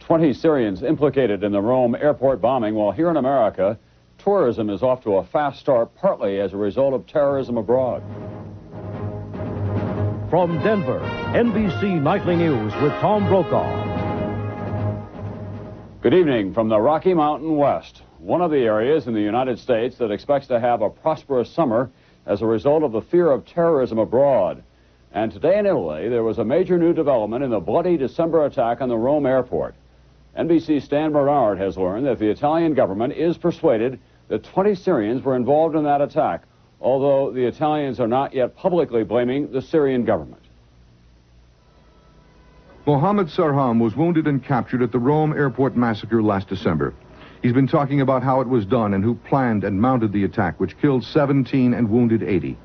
20 Syrians implicated in the Rome airport bombing, while here in America, tourism is off to a fast start, partly as a result of terrorism abroad. From Denver, NBC Nightly News with Tom Brokaw. Good evening from the Rocky Mountain West, one of the areas in the United States that expects to have a prosperous summer as a result of the fear of terrorism abroad. And today in Italy, there was a major new development in the bloody December attack on the Rome airport. NBC's Stan Bernard has learned that the Italian government is persuaded that 20 Syrians were involved in that attack, although the Italians are not yet publicly blaming the Syrian government. Mohammed Sarham was wounded and captured at the Rome airport massacre last December. He's been talking about how it was done and who planned and mounted the attack, which killed 17 and wounded 80.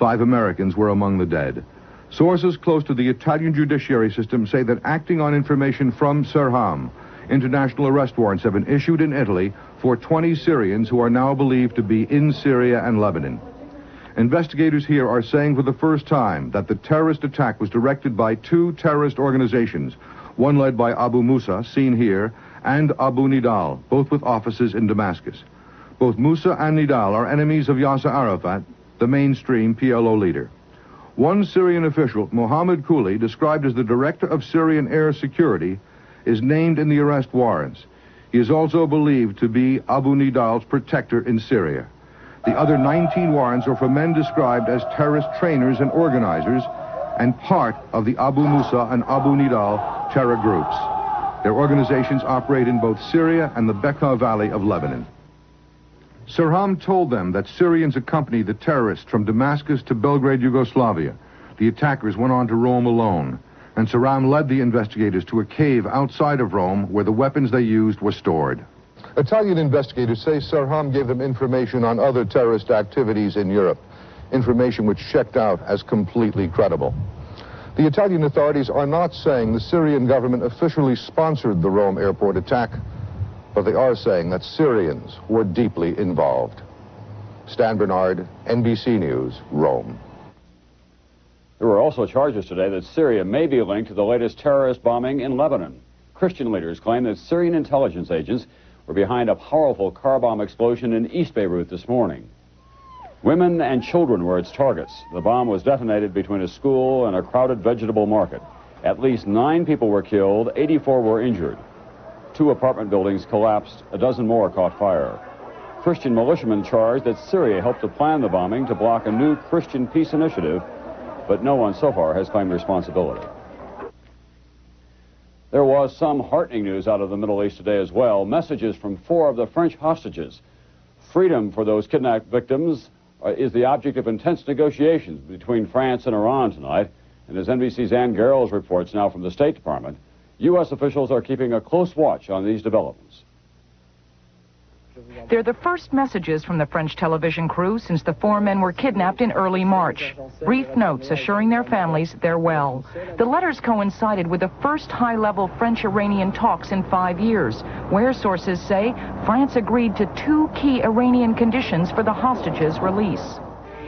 5 Americans were among the dead. Sources close to the Italian judiciary system say that acting on information from Sarham, international arrest warrants have been issued in Italy for 20 Syrians who are now believed to be in Syria and Lebanon. Investigators here are saying for the first time that the terrorist attack was directed by 2 terrorist organizations, one led by Abu Musa, seen here, and Abu Nidal, both with offices in Damascus. Both Musa and Nidal are enemies of Yasser Arafat, the mainstream PLO leader. One Syrian official, Mohammed Kouli, described as the director of Syrian air security, is named in the arrest warrants. He is also believed to be Abu Nidal's protector in Syria. The other 19 warrants are for men described as terrorist trainers and organizers and part of the Abu Musa and Abu Nidal terror groups. Their organizations operate in both Syria and the Bekaa Valley of Lebanon. Sarham told them that Syrians accompanied the terrorists from Damascus to Belgrade, Yugoslavia. The attackers went on to Rome alone, and Sarham led the investigators to a cave outside of Rome where the weapons they used were stored. Italian investigators say Sarham gave them information on other terrorist activities in Europe, information which checked out as completely credible. The Italian authorities are not saying the Syrian government officially sponsored the Rome airport attack, but they are saying that Syrians were deeply involved. Stan Bernard, NBC News, Rome. There were also charges today that Syria may be linked to the latest terrorist bombing in Lebanon. Christian leaders claim that Syrian intelligence agents were behind a powerful car bomb explosion in East Beirut this morning. Women and children were its targets. The bomb was detonated between a school and a crowded vegetable market. At least 9 people were killed, 84 were injured. 2 apartment buildings collapsed, a dozen more caught fire. Christian militiamen charged that Syria helped to plan the bombing to block a new Christian peace initiative, but no one so far has claimed responsibility. There was some heartening news out of the Middle East today as well. Messages from 4 of the French hostages. Freedom for those kidnapped victims is the object of intense negotiations between France and Iran tonight. And as NBC's Ann Garrels reports now from the State Department, U.S. officials are keeping a close watch on these developments. They're the first messages from the French television crew since the 4 men were kidnapped in early March. Brief notes assuring their families they're well. The letters coincided with the first high-level French-Iranian talks in 5 years, where sources say France agreed to 2 key Iranian conditions for the hostages' release.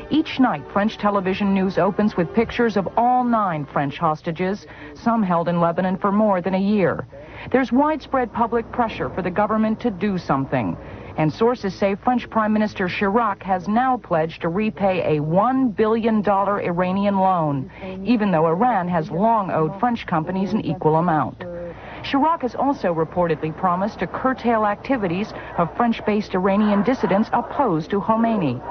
Each night, French television news opens with pictures of all 9 French hostages, some held in Lebanon for more than a year. There's widespread public pressure for the government to do something. And sources say French Prime Minister Chirac has now pledged to repay a $1 billion Iranian loan, even though Iran has long owed French companies an equal amount. Chirac has also reportedly promised to curtail activities of French-based Iranian dissidents opposed to Khomeini.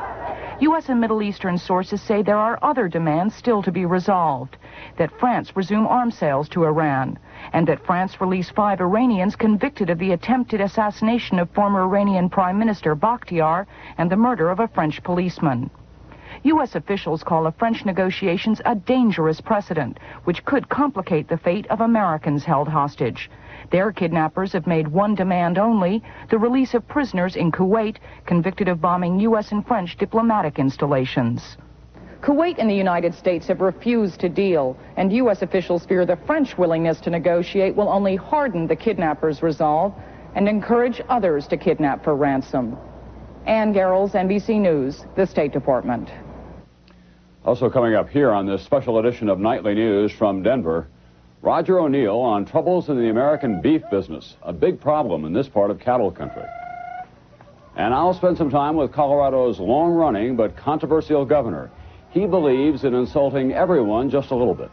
U.S. and Middle Eastern sources say there are other demands still to be resolved, that France resume arms sales to Iran, and that France release 5 Iranians convicted of the attempted assassination of former Iranian Prime Minister Bakhtiar and the murder of a French policeman. U.S. officials call the French negotiations a dangerous precedent, which could complicate the fate of Americans held hostage. Their kidnappers have made one demand only, the release of prisoners in Kuwait convicted of bombing U.S. and French diplomatic installations. Kuwait and the United States have refused to deal, and U.S. officials fear the French willingness to negotiate will only harden the kidnappers' resolve and encourage others to kidnap for ransom. Ann Garrels, NBC News, the State Department. Also coming up here on this special edition of Nightly News from Denver, Roger O'Neill on troubles in the American beef business, a big problem in this part of cattle country. And I'll spend some time with Colorado's long-running but controversial governor. He believes in insulting everyone just a little bit.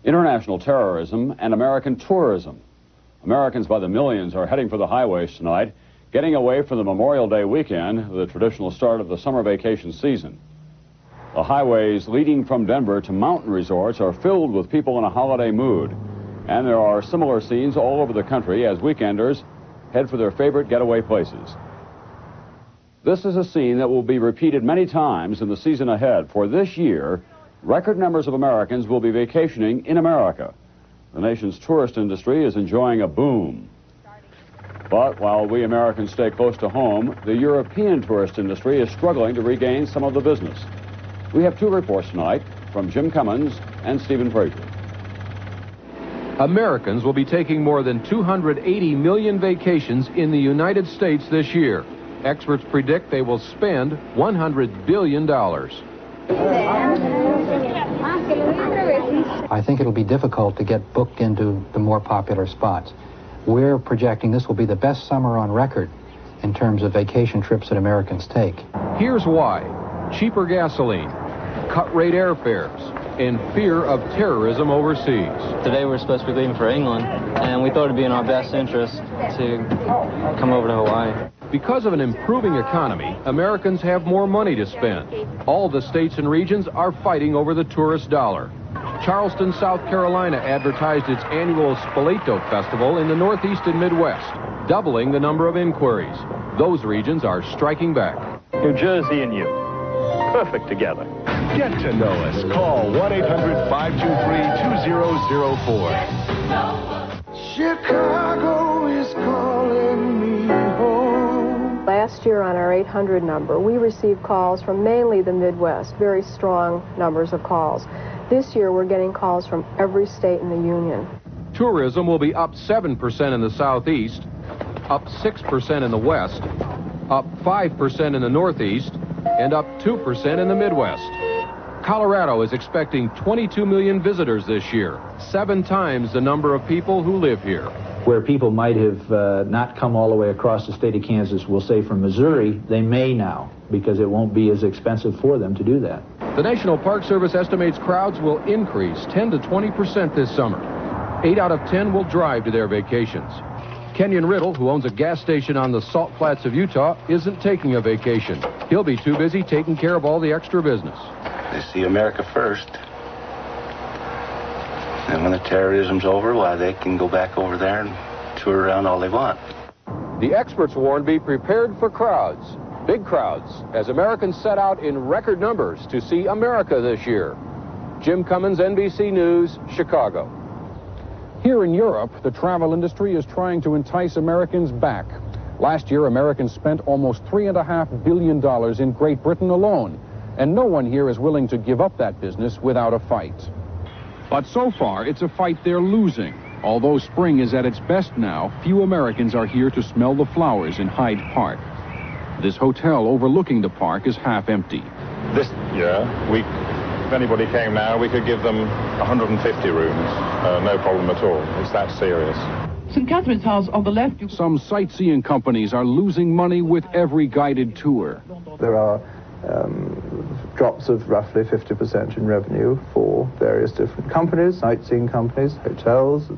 International terrorism and American tourism. Americans by the millions are heading for the highways tonight, getting away from the Memorial Day weekend, the traditional start of the summer vacation season. The highways leading from Denver to mountain resorts are filled with people in a holiday mood. And there are similar scenes all over the country as weekenders head for their favorite getaway places. This is a scene that will be repeated many times in the season ahead, for this year, record numbers of Americans will be vacationing in America. The nation's tourist industry is enjoying a boom. But while we Americans stay close to home, the European tourist industry is struggling to regain some of the business. We have two reports tonight from Jim Cummins and Stephen Frazier. Americans will be taking more than 280 million vacations in the United States this year. Experts predict they will spend $100 billion. I think it'll be difficult to get booked into the more popular spots. We're projecting this will be the best summer on record in terms of vacation trips that Americans take. Here's why: cheaper gasoline, cut-rate airfares, and fear of terrorism overseas. Today we're supposed to be leaving for England, and we thought it'd be in our best interest to come over to Hawaii. Because of an improving economy, Americans have more money to spend. All the states and regions are fighting over the tourist dollar. Charleston, South Carolina advertised its annual Spoleto Festival in the Northeast and Midwest, doubling the number of inquiries. Those regions are striking back. New Jersey and you, perfect together. Get to know us. Call 1-800-523-2004. Chicago is calling me home. Last year on our 800 number, we received calls from mainly the Midwest, very strong numbers of calls. This year, we're getting calls from every state in the Union. Tourism will be up 7% in the Southeast, up 6% in the West, up 5% in the Northeast, and up 2% in the Midwest. Colorado is expecting 22 million visitors this year, 7 times the number of people who live here. Where people might have not come all the way across the state of Kansas, we'll say from Missouri, they may now, because it won't be as expensive for them to do that. The National Park Service estimates crowds will increase 10 to 20% this summer. 8 out of 10 will drive to their vacations. Kenyon Riddle, who owns a gas station on the Salt Flats of Utah, isn't taking a vacation. He'll be too busy taking care of all the extra business. They see America first. And when the terrorism's over, why, they can go back over there and tour around all they want. The experts warn, be prepared for crowds, big crowds, as Americans set out in record numbers to see America this year. Jim Cummins, NBC News, Chicago. Here in Europe, the travel industry is trying to entice Americans back. Last year, Americans spent almost $3.5 billion in Great Britain alone, and no one here is willing to give up that business without a fight. But so far, it's a fight they're losing. Although spring is at its best now, few Americans are here to smell the flowers in Hyde Park. This hotel overlooking the park is half empty. This year, if anybody came now, we could give them 150 rooms. No problem at all. It's that serious. St. Catherine's House on the left. Some sightseeing companies are losing money with every guided tour. There are drops of roughly 50% in revenue for various different companies, sightseeing companies, hotels.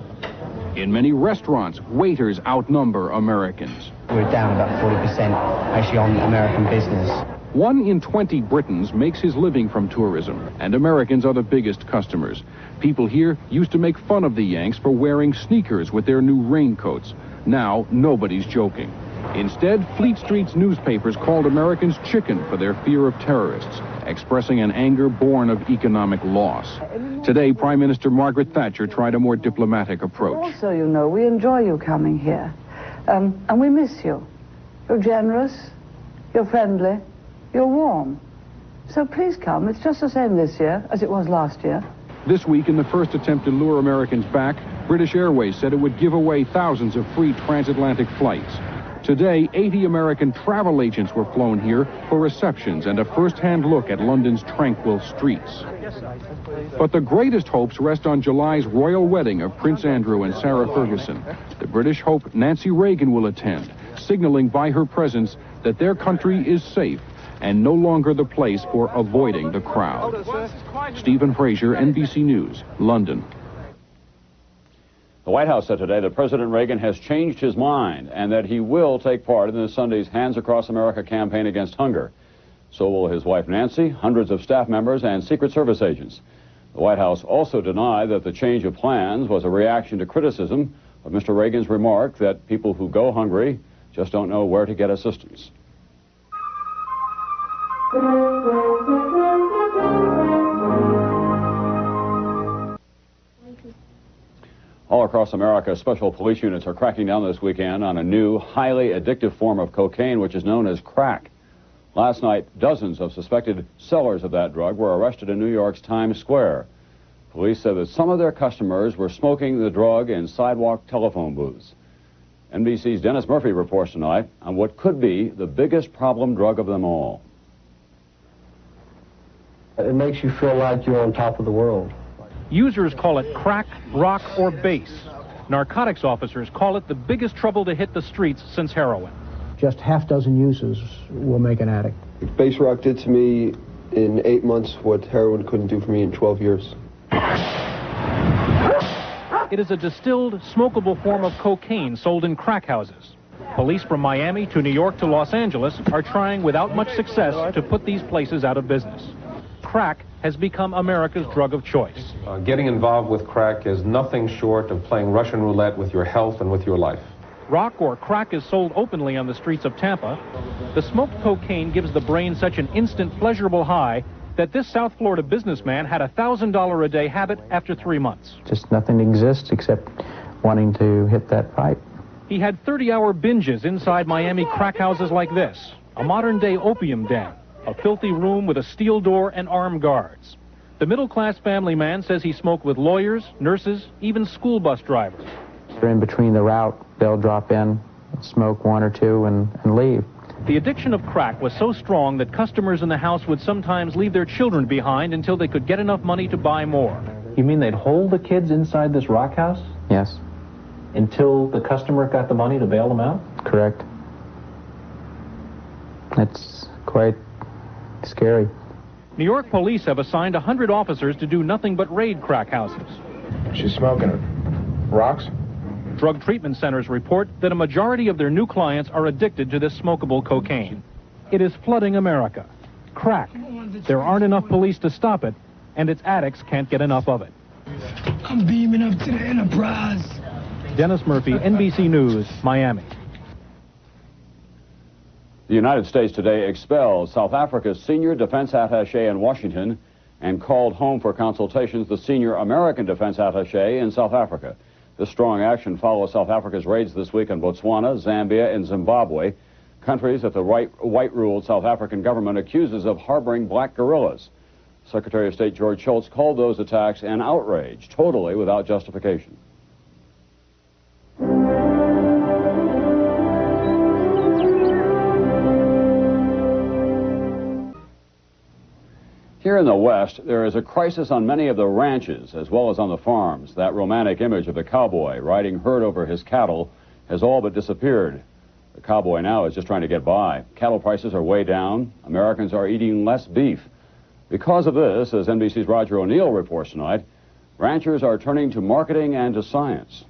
In many restaurants, waiters outnumber Americans. We're down about 40% actually on American business. 1 in 20 Britons makes his living from tourism, and Americans are the biggest customers. People here used to make fun of the Yanks for wearing sneakers with their new raincoats. Now, nobody's joking. Instead, Fleet Street's newspapers called Americans chicken for their fear of terrorists, expressing an anger born of economic loss. Today, Prime Minister Margaret Thatcher tried a more diplomatic approach. Also, you know, we enjoy you coming here, and we miss you. You're generous, you're friendly, you're warm. So please come. It's just the same this year as it was last year. This week, in the first attempt to lure Americans back, British Airways said it would give away thousands of free transatlantic flights. Today, 80 American travel agents were flown here for receptions and a first-hand look at London's tranquil streets. But the greatest hopes rest on July's royal wedding of Prince Andrew and Sarah Ferguson. The British hope Nancy Reagan will attend, signaling by her presence that their country is safe and no longer the place for avoiding the crowd. Stephen Fraser, NBC News, London. The White House said today that President Reagan has changed his mind and that he will take part in this Sunday's Hands Across America campaign against hunger. So will his wife Nancy, hundreds of staff members, and Secret Service agents. The White House also denied that the change of plans was a reaction to criticism of Mr. Reagan's remark that people who go hungry just don't know where to get assistance. All across America, special police units are cracking down this weekend on a new, highly addictive form of cocaine, which is known as crack. Last night, dozens of suspected sellers of that drug were arrested in New York's Times Square. Police said that some of their customers were smoking the drug in sidewalk telephone booths. NBC's Dennis Murphy reports tonight on what could be the biggest problem drug of them all. It makes you feel like you're on top of the world. Users call it crack, rock, or base. Narcotics officers call it the biggest trouble to hit the streets since heroin. Just half dozen uses will make an addict. Base rock did to me in 8 months what heroin couldn't do for me in 12 years. It is a distilled, smokable form of cocaine sold in crack houses. Police from Miami to New York to Los Angeles are trying without much success to put these places out of business. Crack has become America's drug of choice. Getting involved with crack is nothing short of playing Russian roulette with your health and with your life. Rock or crack is sold openly on the streets of Tampa. The smoked cocaine gives the brain such an instant pleasurable high that this South Florida businessman had a $1,000 a day habit after 3 months. Just nothing exists except wanting to hit that pipe. He had 30-hour binges inside Miami crack houses like this, a modern-day opium den, a filthy room with a steel door and armed guards. The middle-class family man says he smoked with lawyers, nurses, even school bus drivers. In between the route, they'll drop in, smoke one or two, and leave. The addiction of crack was so strong that customers in the house would sometimes leave their children behind until they could get enough money to buy more. You mean they'd hold the kids inside this rock house? Yes. Until the customer got the money to bail them out? Correct. It's quite scary. New York police have assigned 100 officers to do nothing but raid crack houses. She's smoking it. Rocks? Drug treatment centers report that a majority of their new clients are addicted to this smokable cocaine. It is flooding America. Crack. There aren't enough police to stop it, and its addicts can't get enough of it. I'm beaming up to the Enterprise. Dennis Murphy, NBC News, Miami. The United States today expelled South Africa's senior defense attaché in Washington and called home for consultations the senior American defense attaché in South Africa. This strong action follows South Africa's raids this week on Botswana, Zambia, and Zimbabwe, countries that the white-ruled South African government accuses of harboring black guerrillas. Secretary of State George Shultz called those attacks an outrage, totally without justification. Here in the West, there is a crisis on many of the ranches as well as on the farms. That romantic image of the cowboy riding herd over his cattle has all but disappeared. The cowboy now is just trying to get by. Cattle prices are way down. Americans are eating less beef. Because of this, as NBC's Roger O'Neill reports tonight, ranchers are turning to marketing and to science.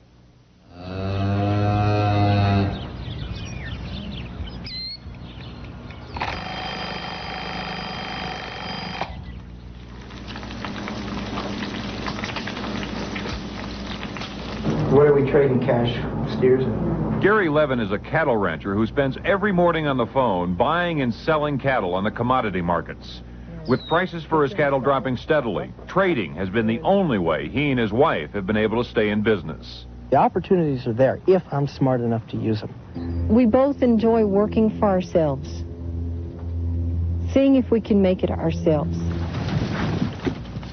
What are we trading cash steers in? Gary Levin is a cattle rancher who spends every morning on the phone buying and selling cattle on the commodity markets. With prices for his cattle dropping steadily, trading has been the only way he and his wife have been able to stay in business. The opportunities are there if I'm smart enough to use them. We both enjoy working for ourselves, seeing if we can make it ourselves.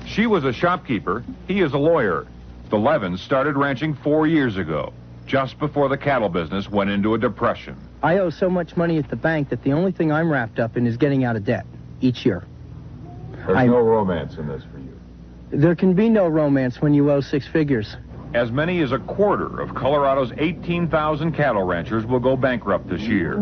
She was a shopkeeper, he is a lawyer. The Levins started ranching 4 years ago, just before the cattle business went into a depression. I owe so much money at the bank that the only thing I'm wrapped up in is getting out of debt each year. There's no romance in this for you. There can be no romance when you owe 6 figures. As many as a quarter of Colorado's 18,000 cattle ranchers will go bankrupt this year.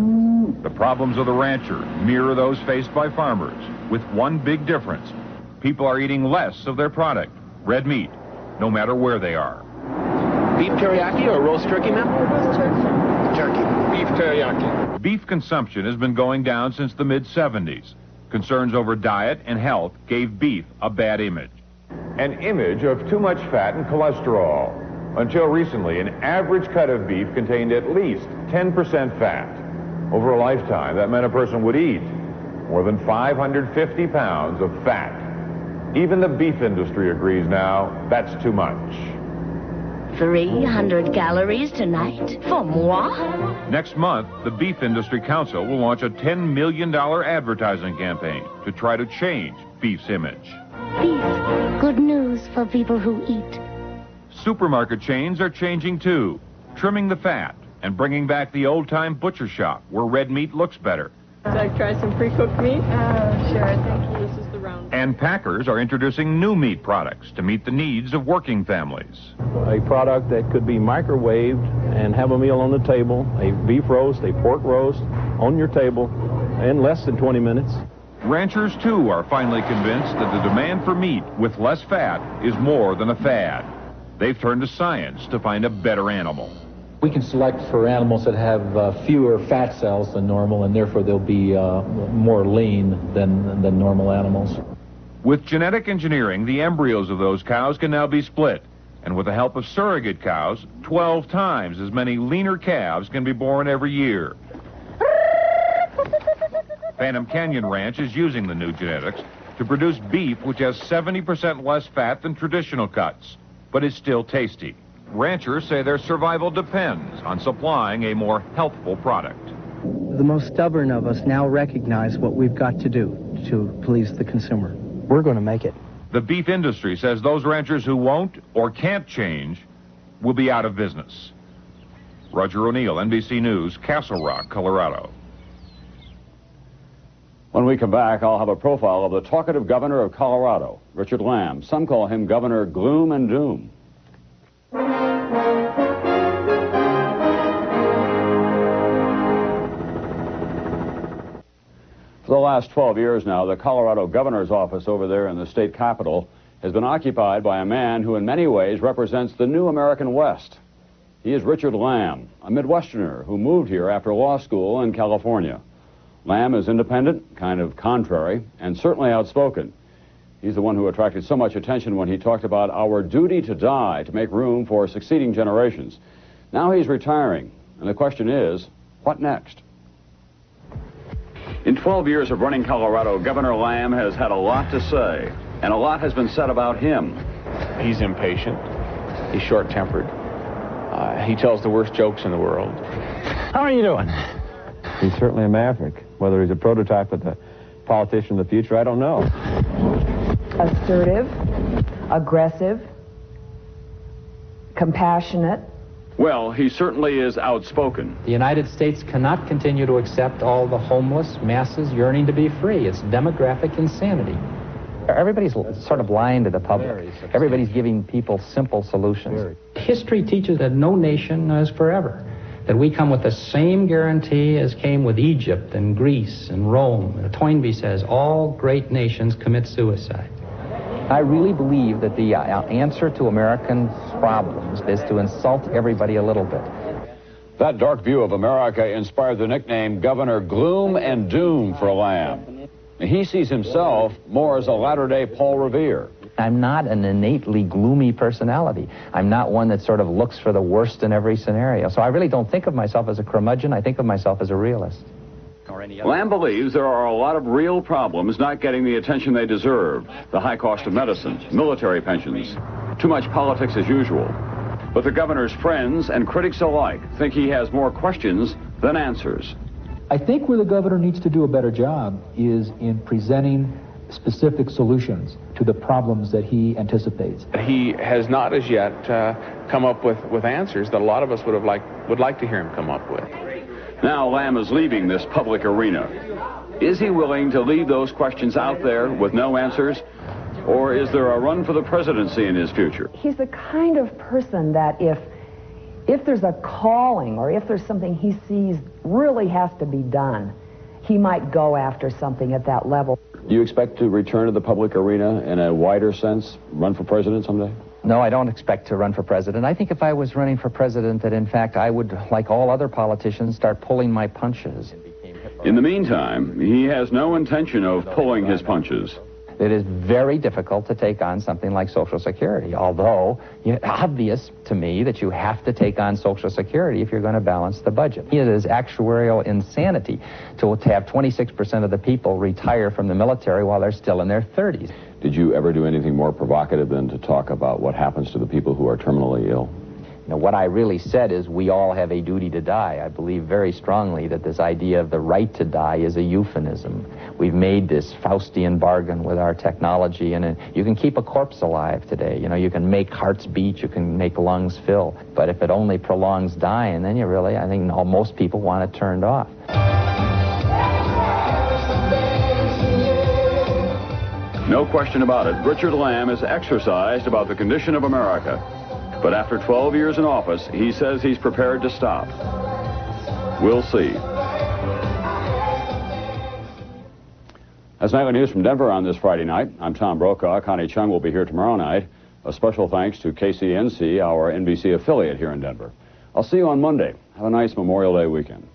The problems of the rancher mirror those faced by farmers, with one big difference. People are eating less of their product, red meat, no matter where they are. Beef teriyaki or roast turkey, ma'am? Roast turkey. Turkey. Beef teriyaki. Beef consumption has been going down since the mid-70s. Concerns over diet and health gave beef a bad image. An image of too much fat and cholesterol. Until recently, an average cut of beef contained at least 10% fat. Over a lifetime, that meant a person would eat more than 550 pounds of fat. Even the beef industry agrees now that's too much. 300 calories tonight for moi? Next month, the Beef Industry Council will launch a $10 million advertising campaign to try to change beef's image. Beef, good news for people who eat. Supermarket chains are changing too, trimming the fat and bringing back the old-time butcher shop where red meat looks better. Would I try some pre-cooked meat? Sure, thank you. This is the round. And packers are introducing new meat products to meet the needs of working families. A product that could be microwaved and have a meal on the table, a beef roast, a pork roast on your table in less than 20 minutes. Ranchers, too, are finally convinced that the demand for meat with less fat is more than a fad. They've turned to science to find a better animal. We can select for animals that have fewer fat cells than normal, and therefore they'll be more lean than normal animals. With genetic engineering, the embryos of those cows can now be split. And with the help of surrogate cows, 12 times as many leaner calves can be born every year. Phantom Canyon Ranch is using the new genetics to produce beef which has 70% less fat than traditional cuts, but is still tasty. Ranchers say their survival depends on supplying a more healthful product. The most stubborn of us now recognize what we've got to do to please the consumer. We're going to make it. The beef industry says those ranchers who won't or can't change will be out of business. Roger O'Neill, NBC News, Castle Rock, Colorado. When we come back, I'll have a profile of the talkative governor of Colorado, Richard Lamb. Some call him Governor Gloom and Doom. For the last 12 years now, the Colorado governor's office over there in the state capitol has been occupied by a man who in many ways represents the new American West. He is Richard Lamb, a Midwesterner who moved here after law school in California. Lamb is independent, kind of contrary, and certainly outspoken. He's the one who attracted so much attention when he talked about our duty to die to make room for succeeding generations. Now he's retiring, and the question is, what next? In 12 years of running Colorado, Governor Lamb has had a lot to say, and a lot has been said about him. He's impatient. He's short-tempered. He tells the worst jokes in the world. How are you doing? He's certainly a maverick. Whether he's a prototype of the politician of the future, I don't know. Assertive, aggressive, compassionate. Well, he certainly is outspoken. The United States cannot continue to accept all the homeless masses yearning to be free. It's demographic insanity. Everybody's sort of blind to the public. Everybody's giving people simple solutions. History teaches that no nation is forever. That we come with the same guarantee as came with Egypt and Greece and Rome. Toynbee says all great nations commit suicide. I really believe that the answer to Americans' problems is to insult everybody a little bit. That dark view of America inspired the nickname Governor Gloom and Doom for Lamb. He sees himself more as a latter-day Paul Revere. I'm not an innately gloomy personality. I'm not one that sort of looks for the worst in every scenario. So I really don't think of myself as a curmudgeon. I think of myself as a realist. Lamb believes there are a lot of real problems not getting the attention they deserve. The high cost of medicine, military pensions, too much politics as usual. But the governor's friends and critics alike think he has more questions than answers. I think where the governor needs to do a better job is in presenting specific solutions to the problems that he anticipates. He has not as yet come up with answers that a lot of us would like to hear him come up with. Now Lamb is leaving this public arena. Is he willing to leave those questions out there with no answers? Or is there a run for the presidency in his future? He's the kind of person that if there's a calling or if there's something he sees really has to be done, he might go after something at that level. Do you expect to return to the public arena in a wider sense, run for president someday? No, I don't expect to run for president. I think if I was running for president, that in fact I would, like all other politicians, start pulling my punches. In the meantime, he has no intention of pulling his punches. It is very difficult to take on something like Social Security, although it's obvious to me that you have to take on Social Security if you're going to balance the budget. It is actuarial insanity to have 26% of the people retire from the military while they're still in their 30s. Did you ever do anything more provocative than to talk about what happens to the people who are terminally ill? You know, what I really said is we all have a duty to die. I believe very strongly that this idea of the right to die is a euphemism. We've made this Faustian bargain with our technology, and you can keep a corpse alive today. You know, you can make hearts beat, you can make lungs fill. But if it only prolongs dying, then I think most people want it turned off. No question about it, Richard Lamb is exercised about the condition of America. But after 12 years in office, he says he's prepared to stop. We'll see. That's Nightly News from Denver on this Friday night. I'm Tom Brokaw. Connie Chung will be here tomorrow night. A special thanks to KCNC, our NBC affiliate here in Denver. I'll see you on Monday. Have a nice Memorial Day weekend.